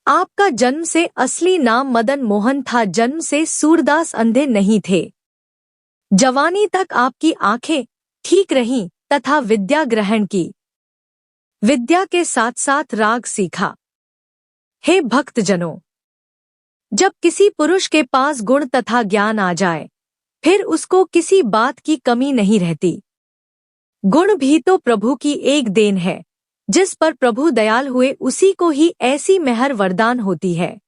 आपका जन्म से असली नाम मदन मोहन था। जन्म से सूरदास अंधे नहीं थे। जवानी तक आपकी आंखें ठीक रहीं तथा विद्या ग्रहण की। विद्या के साथ साथ राग सीखा। हे भक्तजनों, जब किसी पुरुष के पास गुण तथा ज्ञान आ जाए फिर उसको किसी बात की कमी नहीं रहती। गुण भी तो प्रभु की एक देन है। जिस पर प्रभु दयाल हुए उसी को ही ऐसी मेहर वरदान होती है।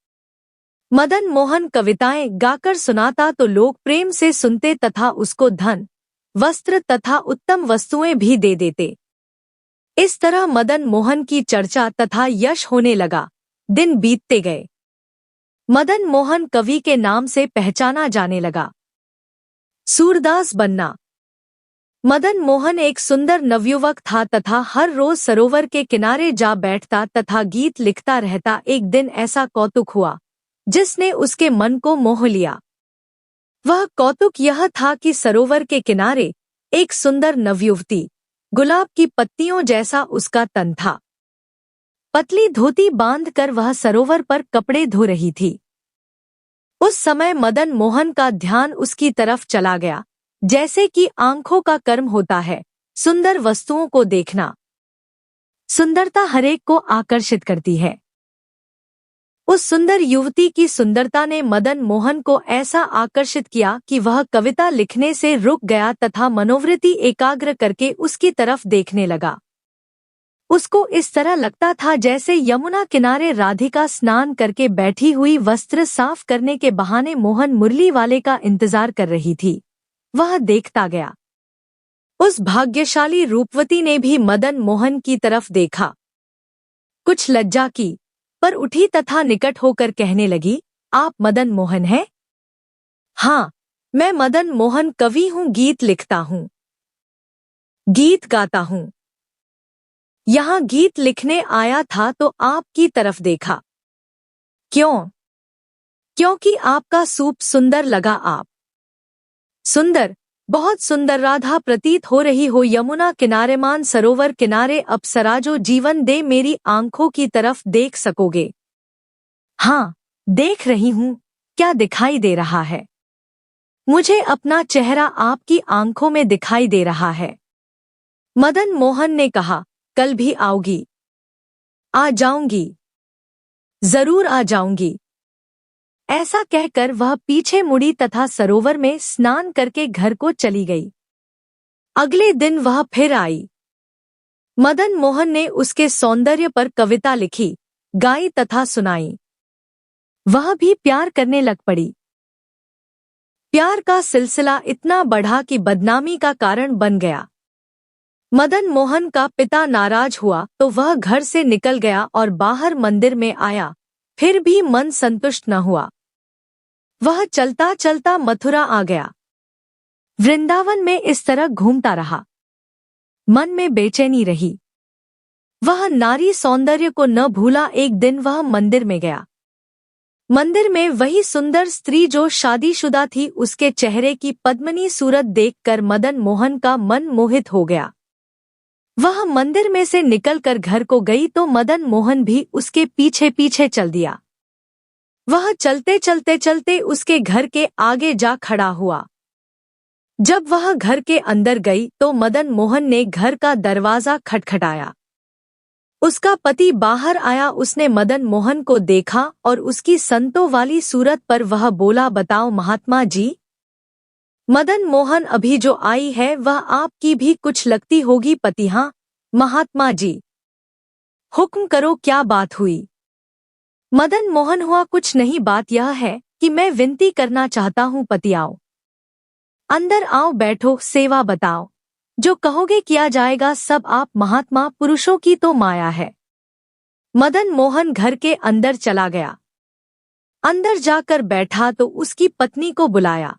मदन मोहन कविताएं गाकर सुनाता तो लोग प्रेम से सुनते तथा उसको धन, वस्त्र तथा उत्तम वस्तुएं भी दे देते। इस तरह मदन मोहन की चर्चा तथा यश होने लगा। दिन बीतते गए। मदन मोहन कवि के नाम से पहचाना जाने लगा। सूरदास बनना। मदन मोहन एक सुंदर नवयुवक था तथा हर रोज सरोवर के किनारे जा बैठता तथा गीत लिखता रहता। एक दिन ऐसा कौतुक हुआ जिसने उसके मन को मोह लिया। वह कौतुक यह था कि सरोवर के किनारे एक सुंदर नवयुवती, गुलाब की पत्तियों जैसा उसका तन था। पतली धोती बांधकर वह सरोवर पर कपड़े धो रही थी। उस समय मदन मोहन का ध्यान उसकी तरफ चला गया। जैसे कि आंखों का कर्म होता है सुंदर वस्तुओं को देखना। सुंदरता हरेक को आकर्षित करती है। उस सुंदर युवती की सुंदरता ने मदन मोहन को ऐसा आकर्षित किया कि वह कविता लिखने से रुक गया तथा मनोवृत्ति एकाग्र करके उसकी तरफ देखने लगा। उसको इस तरह लगता था जैसे यमुना किनारे राधिका स्नान करके बैठी हुई वस्त्र साफ करने के बहाने मोहन मुरली वाले का इंतजार कर रही थी। वह देखता गया। उस भाग्यशाली रूपवती ने भी मदन मोहन की तरफ देखा। कुछ लज्जा की, पर उठी तथा निकट होकर कहने लगी, आप मदन मोहन हैं? हाँ, मैं मदन मोहन कवि हूँ, गीत लिखता हूँ, गीत गाता हूँ। यहाँ गीत लिखने आया था तो आपकी तरफ देखा। क्यों? क्योंकि आपका सूप सुंदर लगा। आप सुंदर, बहुत सुंदर राधा प्रतीत हो रही हो। यमुना किनारे मान सरोवर किनारे अप्सरा जो जीवन दे मेरी आंखों की तरफ देख सकोगे? हाँ, देख रही हूँ। क्या दिखाई दे रहा है? मुझे अपना चेहरा आपकी आंखों में दिखाई दे रहा है। मदन मोहन ने कहा, कल भी आओगी? आ जाऊंगी, जरूर आ जाऊंगी। ऐसा कहकर वह पीछे मुड़ी तथा सरोवर में स्नान करके घर को चली गई। अगले दिन वह फिर आई। मदन मोहन ने उसके सौंदर्य पर कविता लिखी, गाई तथा सुनाई। वह भी प्यार करने लग पड़ी। प्यार का सिलसिला इतना बढ़ा कि बदनामी का कारण बन गया। मदन मोहन का पिता नाराज हुआ तो वह घर से निकल गया और बाहर मंदिर में आया, फिर भी मन संतुष्ट न हुआ। वह चलता चलता मथुरा आ गया। वृंदावन में इस तरह घूमता रहा। मन में बेचैनी रही। वह नारी सौंदर्य को न भूला। एक दिन वह मंदिर में गया। मंदिर में वही सुंदर स्त्री जो शादीशुदा थी, उसके चेहरे की पद्मनी सूरत देखकर मदन मोहन का मन मोहित हो गया। वह मंदिर में से निकलकर घर को गई तो मदन मोहन भी उसके पीछे पीछे चल दिया। वह चलते चलते चलते उसके घर के आगे जा खड़ा हुआ। जब वह घर के अंदर गई तो मदन मोहन ने घर का दरवाजा खटखटाया। उसका पति बाहर आया। उसने मदन मोहन को देखा और उसकी संतों वाली सूरत पर वह बोला, बताओ महात्मा जी, मदन मोहन अभी जो आई है वह आपकी भी कुछ लगती होगी। पति, हाँ महात्मा जी। हुक्म करो, क्या बात हुई? मदन मोहन हुआ, कुछ नहीं, बात यह है कि मैं विनती करना चाहता हूँ। पति, आओ अंदर आओ, बैठो, सेवा बताओ, जो कहोगे किया जाएगा। सब आप महात्मा पुरुषों की तो माया है। मदन मोहन घर के अंदर चला गया। अंदर जाकर बैठा तो उसकी पत्नी को बुलाया।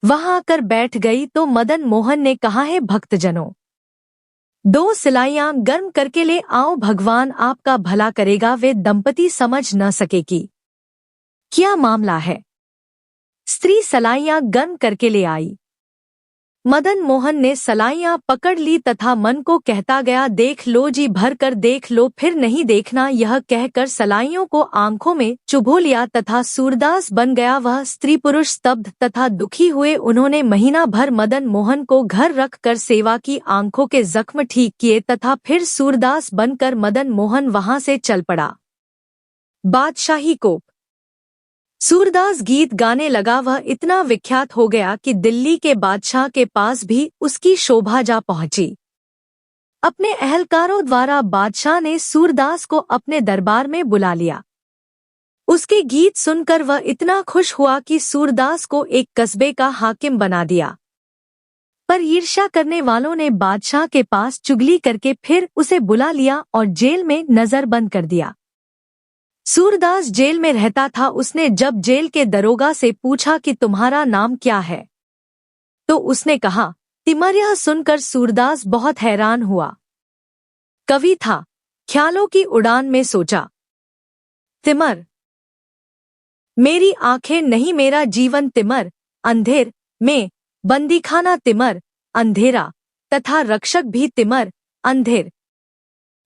वहां आकर बैठ गई तो मदन मोहन ने कहा, है भक्तजनों, 2 सिलाइयां गर्म करके ले आओ, भगवान आपका भला करेगा। वे दंपति समझ न सके कि क्या मामला है। स्त्री सलाइयां गर्म करके ले आई। मदन मोहन ने सलाइयां पकड़ ली तथा मन को कहता गया, देख लो जी, भर कर देख लो, फिर नहीं देखना। यह कहकर सलाइयों को आंखों में चुभो लिया तथा सूरदास बन गया। वह स्त्री पुरुष स्तब्ध तथा दुखी हुए। उन्होंने महीना भर मदन मोहन को घर रख कर सेवा की, आंखों के जख्म ठीक किए तथा फिर सूरदास बनकर मदन मोहन वहां से चल पड़ा। बादशाही कोप। सूरदास गीत गाने लगा। वह इतना विख्यात हो गया कि दिल्ली के बादशाह के पास भी उसकी शोभा जा पहुंची। अपने अहलकारों द्वारा बादशाह ने सूरदास को अपने दरबार में बुला लिया। उसके गीत सुनकर वह इतना खुश हुआ कि सूरदास को एक कस्बे का हाकिम बना दिया। पर ईर्ष्या करने वालों ने बादशाह के पास चुगली करके फिर उसे बुला लिया और जेल में नजरबंद कर दिया। सूरदास जेल में रहता था। उसने जब जेल के दरोगा से पूछा कि तुम्हारा नाम क्या है, तो उसने कहा तिमर। यह सुनकर सूरदास बहुत हैरान हुआ। कवि था, ख्यालों की उड़ान में सोचा, तिमर मेरी आंखें नहीं, मेरा जीवन तिमर, अंधेर में बंदीखाना तिमर, अंधेरा तथा रक्षक भी तिमर, अंधेर।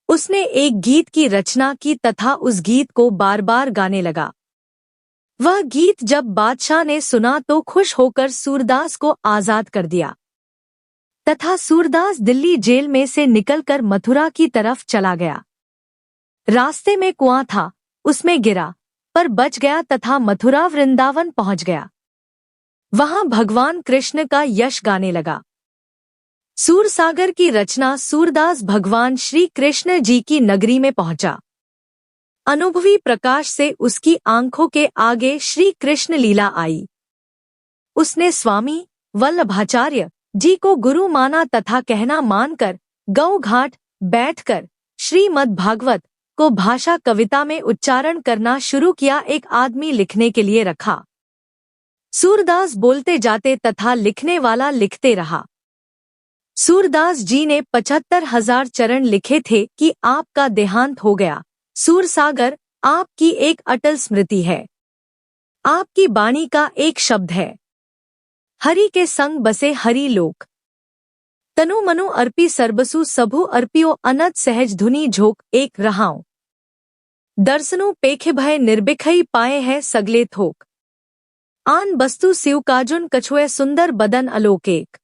उसने एक गीत की रचना की तथा उस गीत को बार बार गाने लगा। वह गीत जब बादशाह ने सुना तो खुश होकर सूरदास को आजाद कर दिया तथा सूरदास दिल्ली जेल में से निकलकर मथुरा की तरफ चला गया। रास्ते में कुआं था, उसमें गिरा पर बच गया तथा मथुरा वृंदावन पहुंच गया। वहां भगवान कृष्ण का यश गाने लगा। सूरसागर की रचना। सूरदास भगवान श्री कृष्ण जी की नगरी में पहुंचा। अनुभवी प्रकाश से उसकी आंखों के आगे श्री कृष्ण लीला आई। उसने स्वामी वल्लभाचार्य जी को गुरु माना तथा कहना मानकर गौ घाट बैठकर श्रीमद् भागवत को भाषा कविता में उच्चारण करना शुरू किया। एक आदमी लिखने के लिए रखा। सूरदास बोलते जाते तथा लिखने वाला लिखते रहा। सूरदास जी ने 75,000 चरण लिखे थे कि आपका देहांत हो गया। सूरसागर आपकी एक अटल स्मृति है। आपकी वाणी का एक शब्द है। हरि के संग बसे हरि लोक। तनु मनु अर्पी सर्बसु सबु अर्पियो अनत सहज धुनी झोक एक रहाओ। दर्शनु पेखे भय निर्बिखई पाए है सगले थोक। आन बस्तु सिव काजुन कछुए सुंदर बदन अलोकेक।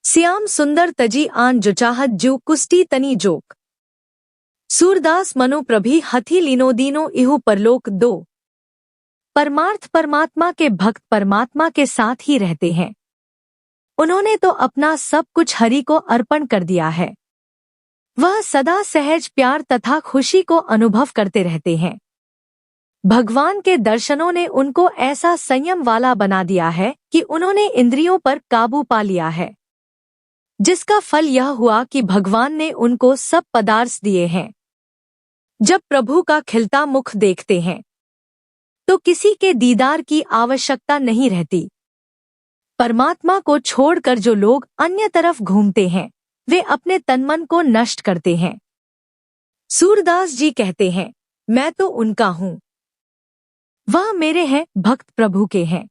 श्याम सुंदर तजी आन जुचाहत जू कुष्टी तनी जोक। सूरदास मनो प्रभी हथी लीनो दीनो इहु परलोक दो। परमार्थ परमात्मा के भक्त परमात्मा के साथ ही रहते हैं। उन्होंने तो अपना सब कुछ हरि को अर्पण कर दिया है। वह सदा सहज प्यार तथा खुशी को अनुभव करते रहते हैं। भगवान के दर्शनों ने उनको ऐसा संयम वाला बना दिया है कि उन्होंने इंद्रियों पर काबू पा लिया है, जिसका फल यह हुआ कि भगवान ने उनको सब पदार्थ दिए हैं। जब प्रभु का खिलता मुख देखते हैं तो किसी के दीदार की आवश्यकता नहीं रहती। परमात्मा को छोड़कर जो लोग अन्य तरफ घूमते हैं वे अपने तनमन को नष्ट करते हैं। सूरदास जी कहते हैं, मैं तो उनका हूँ, वह मेरे हैं, भक्त प्रभु के हैं।